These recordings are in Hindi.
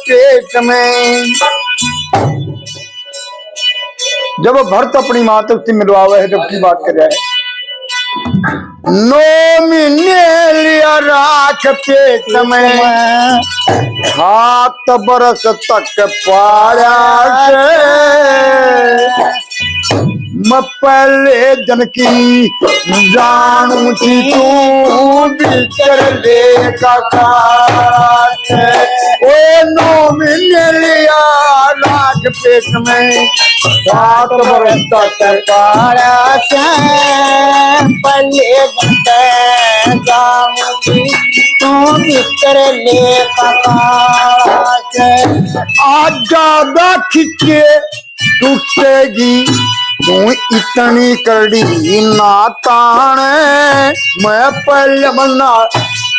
पेट में। जब भरत अपनी माता से मिलवावे है, जब की बात कर रहा है, 9 महीने लिया राख पेट में, 7 बरस तक पाया मैं पहले जन की जानू थी तू बिकर ले का ओ 9 महीने लिया राख पेट में, 7 बरस तक पाया पहले जानू थी तू बिकर ले का आज ज्यादा खिंचे टूटेगी तू इतनी कड़ी ना तान। मैं पहले बना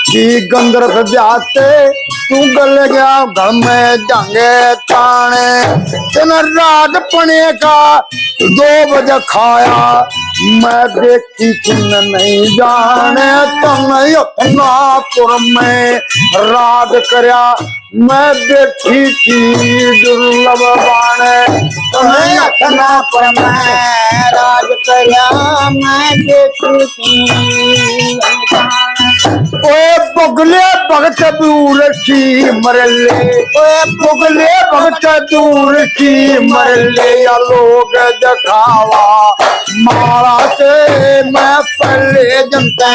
कि गंधर्व जाते तू गल गया घर में जंगे ताने। तेना रात पने का 2 बजे खाया मैं देखी तुम नहीं जाने। तुम अपनापुर में रात करया मैं देखी थी दुर्लभ बाणे। तुम्हें अपनापुर में राज करया मैं देखी थी। ओए बगले भगत दूर की मरले, ओए बगले भगत दूर की मरले, या लोग दिखावा मारा से मैं पहले जनता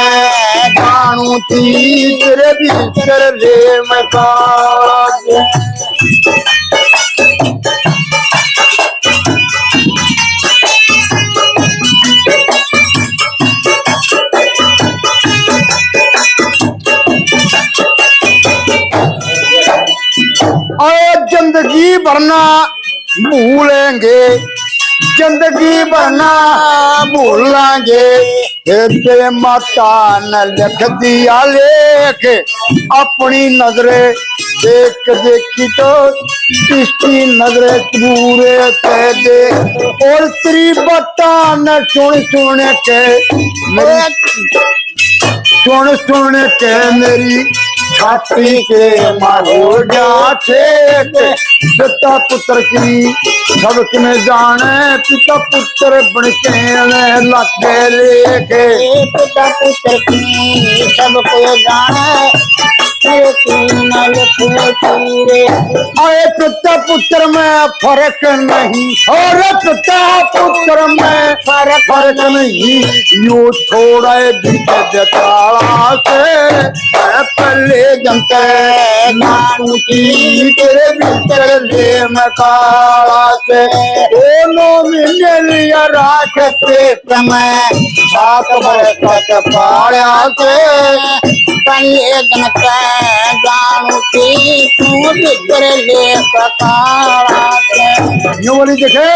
जानू थी तेरे भीतर ले मैं जिंदगी भरना भूलेंगे, जिंदगी भरना भूलेंगे। तेरे माता ने लिख दिया लेख अपनी नजरे देख देखी तो इसकी नजरे पूरे कह दे। और तेरी बता न सुन सुन के सुन सुन के मेरी छाती के मारो जाते। पिता पुत्र की सबक में जाने, पिता पुत्र बन के लगे लेके। पिता पुत्र की सबको जाने, अरे पिता पुत्र में फर्क नहीं, और पिता पुत्र में फर्क नहीं। यू छोड़ा ताला से पहले जनते नानू की तेरे भीतर ले मकाला से। 9 महीने लिया राख पेट में, 7 बरस तक पाया से पहले जनता जानू थी तू बिकर ले यूं वाली देखे।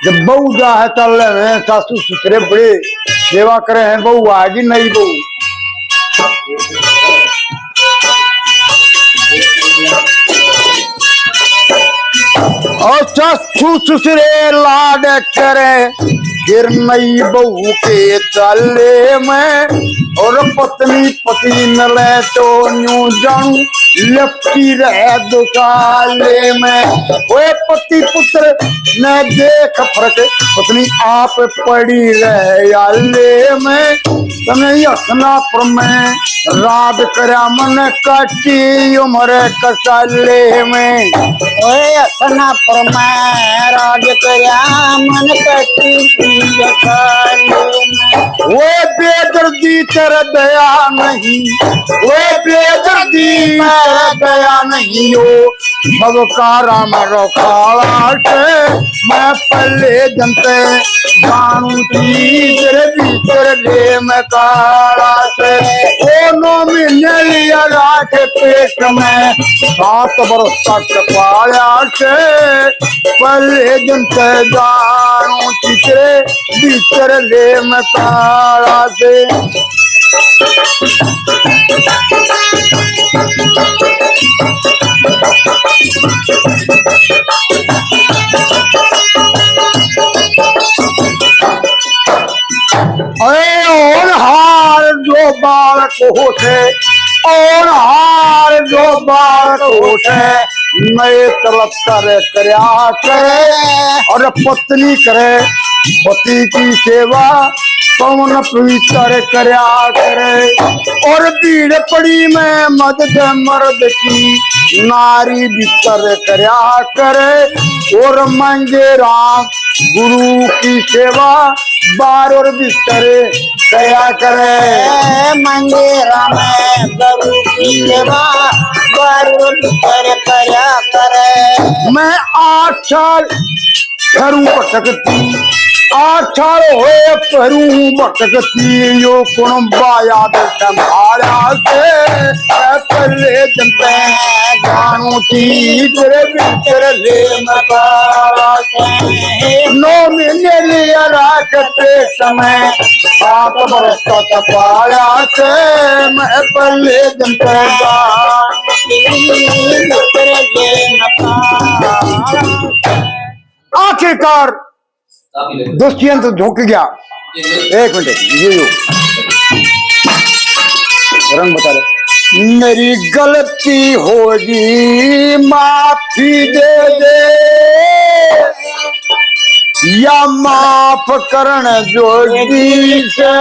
जब बहू जा है चल रहे हैं, सासू ससुरे बड़े सेवा करे हैं, बहू आएगी नहीं बहू। और सासू ससुरे लाड करे फिर नई बहू के चले में। और पत्नी पति न ले तो यूं जानू लपटी रहे दुकाले में। वो पति पुत्र न देख फर्क, पत्नी आप पड़ी रहे आले में। तने हसनापुर में राज करा मन काटी उम्र कसाले में। ओए हसनापुर में राज करा मन काटी वो बेदर्दी तेरा दया नहीं, वो बेदर्दी तेरा दया नहीं। हो सबका राम रखाट मैं पहले जनते जानू थी तेरे भीतर ले मैं काला से। 9 महीने लिया राख पेट में, 7 बरस तक पाया से पहले जनते जानू थी तेरे भीतर ले मैं काला से। और हार जो बालक होते, और हार जो बालक होश मैं तलतर करया करे और पत्नी करे पति की सेवा कौन पवित्र करया करे और भीड़ पड़ी में मदद मर्द की नारी भीतर करया करे और मंगे राम गुरु की सेवा बार और बिस्तर कया करे मंदिर में गुरु की सेवा बार और बिस्तर कया करे मैं 8 साल घरू भटकती 8 साल होए परू भटकती यो कुणबा याद संभाला से पहले जनते जानू थी तेरे भीतर ले मका 9 महीने लिया राखते समय 7 बरस का पाया से मैं पहले जनते आखिरकार दुष्यंत झुक गया। एक मिनट ये रंग बता रहे मेरी गलती होगी माफी दे दे या माफ करण जोगी से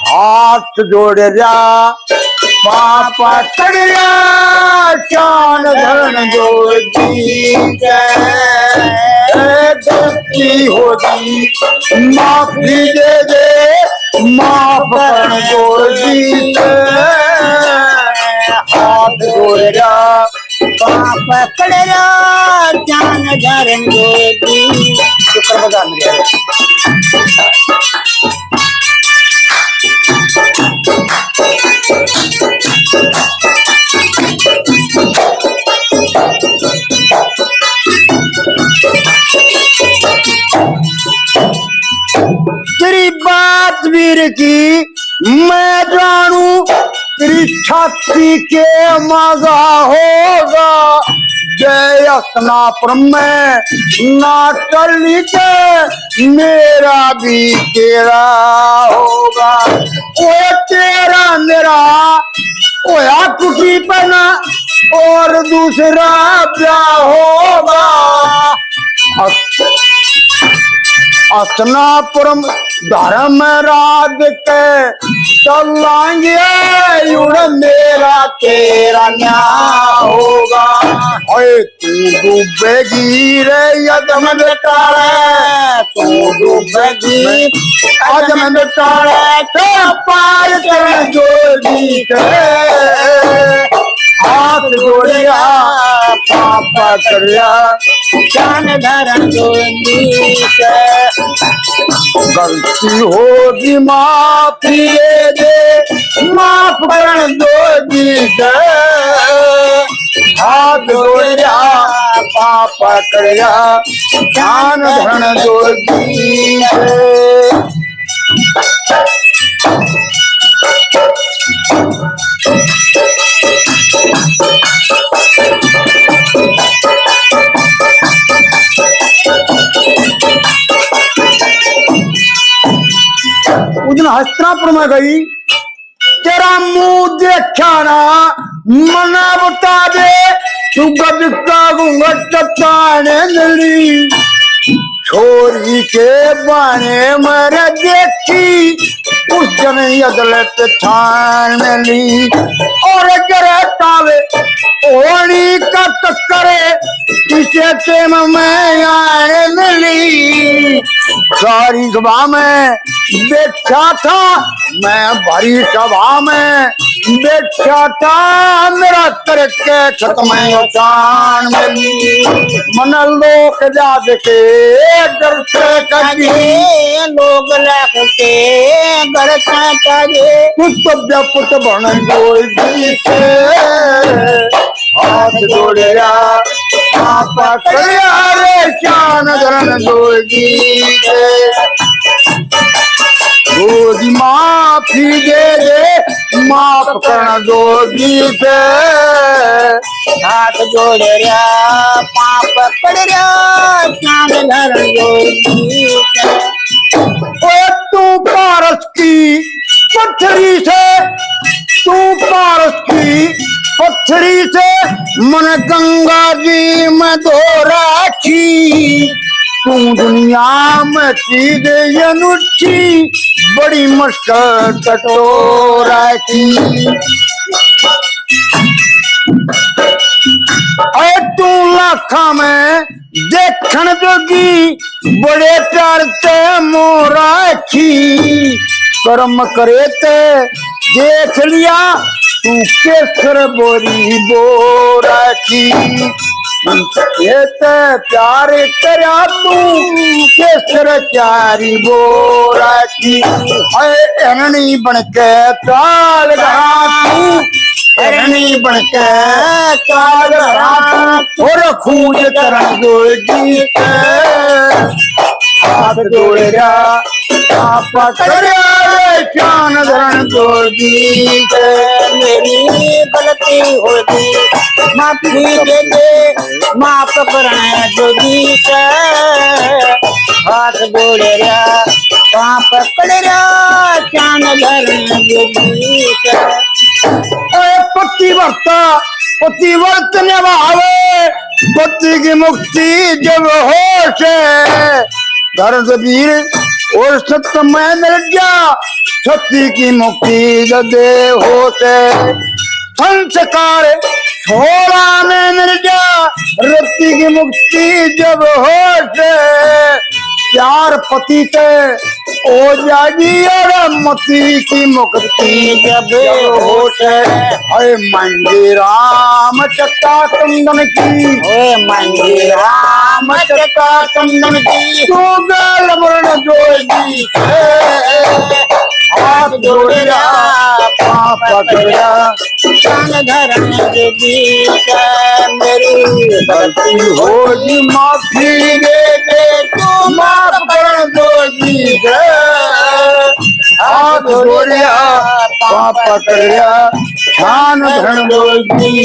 हाथ जोड़ जा पापा कड़िया चान धरण जोगी गलती होगी माफी दे दे माफ करण जोगी हाथ जोड़ जा पाप कड़रा जान धरण जोगी शुक्र बजा मेरे तेरी बात वीर की मैं जानू तेरी छाती के मजा होगा जय अस्नापुर में नाटली के मेरा भी तेरा होगा वो तेरा मेरा ओया कुकी पहना और दूसरा ब्याह होगा अस्नापुरम धर्म राज के चलाएंगे उड़ मेरा तेरा न्याय होगा ओए तू डूबेगी रे यदम बेटारे तू डूबेगी यदम बेटारे तो पार कर जोगी के हाथ जोड़िया पापा करिया जान धरण जोगी गलती होगी माफी दे माफ करण जोगी से हाथ जोड़िया पापा करिया जान धरण जोगी उस दिन हस्तिनापुर में गई तेरा मुंह देखा ना मना बता दे तू कभी का घूंघट ताने नली छोरी के बाने मर देखी उस जन अगले पे छान में ली और करे कावे ओड़ी का टक्करे इसे टेम में आने मिली सारी सभा में बैठा था मैं भरी सभा में बैठा था मेरा तरक्के खत्म चान मिली मन लोक जाद के डर से कभी लोग लगते घर करे पुत्र पुत्र बन जोगी से हाथ जोड़िया पापा करिया रे चान धरण जोगी से गोदी माफी दे दे माफ करना जोगी से हाथ जोड़ रहा पाप पड़ रहा चांद धरण जोगी ओ तू पारस की पथरी से तू पारस की पत्थरी से मन गंगा जी में धो राखी। तू दुनिया में चीज अनुच्छी बड़ी मुश्किल कटो राखी। अरे तू लाखा में देखन जोगी बड़े प्यार ते मोराखी। कर्म करे ते देख लिया तू केसर बोरी बोराखी। ये ते प्यार करया तू केसर चारी बोराखी। अरे एरणी बनके ताल गा तू हरणी बनके चाल और खूज तरन जोगी हाथ जोड़ेगा आपा करया चान धरण जोगी। मेरी गलती होगी माफी दे दे माफ करना जोगी के हाथ जोड़े रहा कहाँ पकड़ रहा चांद धरण जोगी के। पतिव्रत निभावे पति की मुक्ति जब होश है। धर्म वीर और सत्य में मिल जा सत्य की मुक्ति दे होश है। संस्कार छोड़ा में मिल जा रत्ती की मुक्ति जब होश है। प्यार पति से हो जाएगी और मती की मुक्ति जब होश है। अरे मंदिर राम चक्का चंदन की मंदिर राम चक्का चंदन की तू गल मरण जोगी हाथ जोड़ेगा पाप पकड़ेगा चांद धरण जोगी के। मेरी गलती होगी माफी दे दे तू माफ कर जोगी हाथ जोड़िया पाप पकड़िया ध्यान धन जोगी।